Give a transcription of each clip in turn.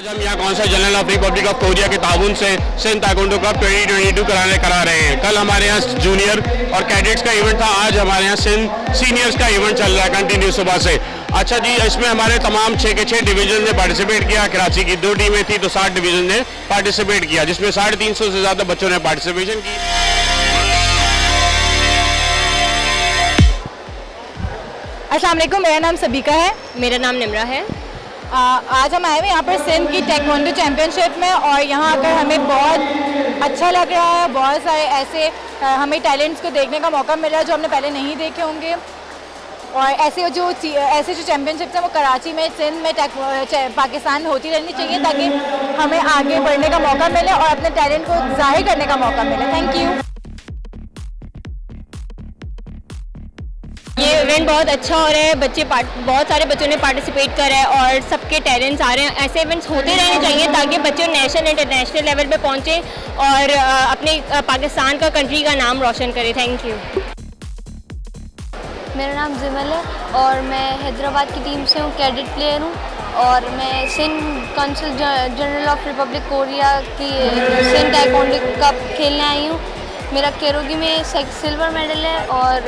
आज हम यहाँ council general of Republic of Korea के ताउन से सिंध ताइक्वांडो कप 2022 करा रहे हैं। कल हमारे यहाँ जूनियर और कैडेट्स का इवेंट था, आज हमारे यहाँ सिंध सीनियर्स का इवेंट चल रहा है कंटिन्यू सुबह से। अच्छा जी, इसमें हमारे तमाम 6 के 6 डिवीजन ने पार्टिसिपेट किया। कराची की 2 टीमें थी तो 60 डिवीजन ने पार्टिसिपेट किया, जिसमें 350 से ज़्यादा बच्चों ने पार्टिसिपेशन की। अस्सलाम वालेकुम, मेरा नाम सबीका है। मेरा नाम निमरा है। आज हम आए हुए यहाँ पर सिंध की ताइक्वांडो चैम्पियनशिप में और यहाँ आकर हमें बहुत अच्छा लग रहा है। बहुत सारे ऐसे हमें टैलेंट्स को देखने का मौका मिल रहा है जो हमने पहले नहीं देखे होंगे। और ऐसे जो चैम्पियनशिप्स हैं वो कराची में, सिंध में, पाकिस्तान में होती रहनी चाहिए ताकि हमें आगे बढ़ने का मौका मिले और अपने टैलेंट को ज़ाहिर करने का मौका मिले। Thank you. ये इवेंट बहुत अच्छा हो रहा है, बहुत सारे बच्चों ने पार्टिसिपेट करा है और सबके टैलेंट्स आ रहे हैं। ऐसे इवेंट्स होते रहने चाहिए ताकि बच्चे नेशनल इंटरनेशनल लेवल पे पहुँचे और अपने पाकिस्तान का, कंट्री का नाम रोशन करें। Thank you. मेरा नाम जिमल है और मैं हैदराबाद की टीम से हूँ, कैडेट प्लेयर हूँ और मैं Sindh consul general of republic Korea की सिंध ताइक्वांडो कप खेलने आई हूँ। मेरा केरोगी में सिल्वर मेडल है और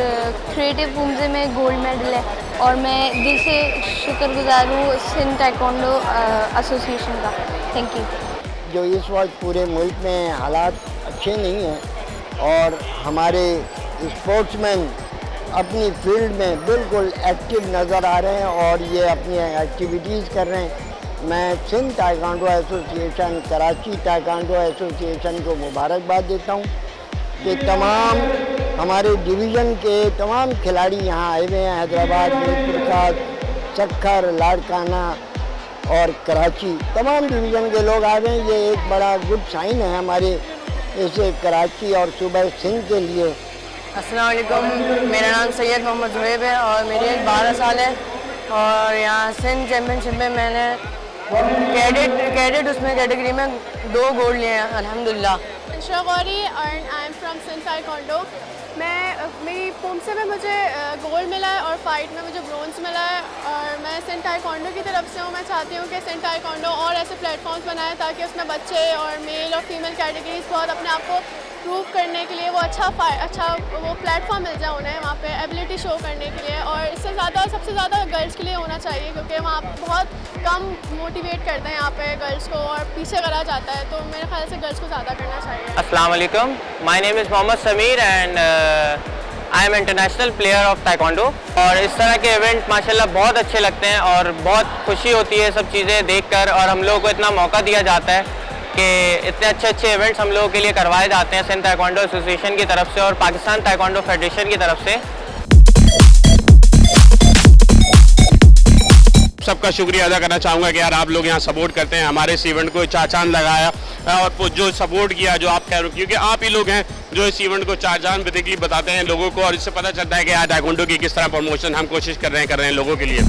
क्रिएटिव पुमजे में गोल्ड मेडल है और मैं दिल से शुक्रगुजार हूँ सिंध ताइक्वांडो एसोसिएशन का। Thank you. जो इस वक्त पूरे मुल्क में हालात अच्छे नहीं हैं और हमारे स्पोर्ट्समैन अपनी फील्ड में बिल्कुल एक्टिव नज़र आ रहे हैं और ये अपनी एक्टिविटीज़ कर रहे हैं। मैं Sindh taekwondo association, Karachi taekwondo association को मुबारकबाद देता हूँ कि तमाम हमारे डिवीज़न के तमाम खिलाड़ी यहाँ आए हुए हैं। हैदराबाद, मीरपुर, सक्खर, लाड़काना और कराची, तमाम डिवीज़न के लोग आए हुए हैं। ये एक बड़ा गुड साइन है हमारे इसे कराची और सूबा सिंध के लिए। अस्सलाम वालेकुम, मेरा नाम सैयद मोहम्मद ज़ुहैब है और मेरी एज 12 साल है और यहाँ सिंध चैम्पियनशिप में मैंने कैडेट उसमें कैटेगरी में 2 गोल्ड लिए हैं अल्हम्दुलिल्लाह। Gauri and I'm from Sindh taekwondo. मेरी पुमसे में मुझे गोल्ड मिला है और फाइट में मुझे ब्रोंज मिला है और मैं सिंध ताइक्वांडो की तरफ से हूँ। मैं चाहती हूँ कि सिंध ताइक्वांडो और ऐसे प्लेटफॉर्म्स बनाए ताकि उसमें बच्चे और मेल और फीमेल कैटेगरीज बहुत अपने आप को प्रूव करने के लिए वो अच्छा वो प्लेटफॉर्म मिल जाए उन्हें वहाँ पे एबिलिटी शो करने के लिए। और इससे ज़्यादा सबसे ज़्यादा गर्ल्स के लिए होना चाहिए क्योंकि वहाँ बहुत कम मोटिवेट करते हैं यहाँ पे गर्ल्स को और पीछे करा जाता है, तो मेरे ख्याल से गर्ल्स को ज़्यादा करना चाहिए। अस्सलाम वालेकुम, my name is Mohammad Sameer and I am international player of taekwondo. और इस तरह के इवेंट माशाल्लाह बहुत अच्छे लगते हैं और बहुत खुशी होती है सब चीज़ें देखकर और हम लोगों को इतना मौका दिया जाता है कि इतने अच्छे इवेंट्स हम लोगों के लिए करवाए जाते हैं सिंध ताइक्वांडो एसोसिएशन की तरफ से और पाकिस्तान ताइक्वांडो फेडरेशन की तरफ से। सबका शुक्रिया अदा करना चाहूँगा कि यार आप लोग यहाँ सपोर्ट करते हैं, हमारे इस इवेंट को 4 चांद लगाया और जो सपोर्ट किया, जो आप कह रहे हो, क्योंकि आप ही लोग हैं जो इस इवेंट को 4 चांद बेसिकली बताते हैं लोगों को और इससे पता चलता है कि यार ताइक्वांडो की किस तरह प्रमोशन हम कोशिश कर रहे हैं लोगों के लिए।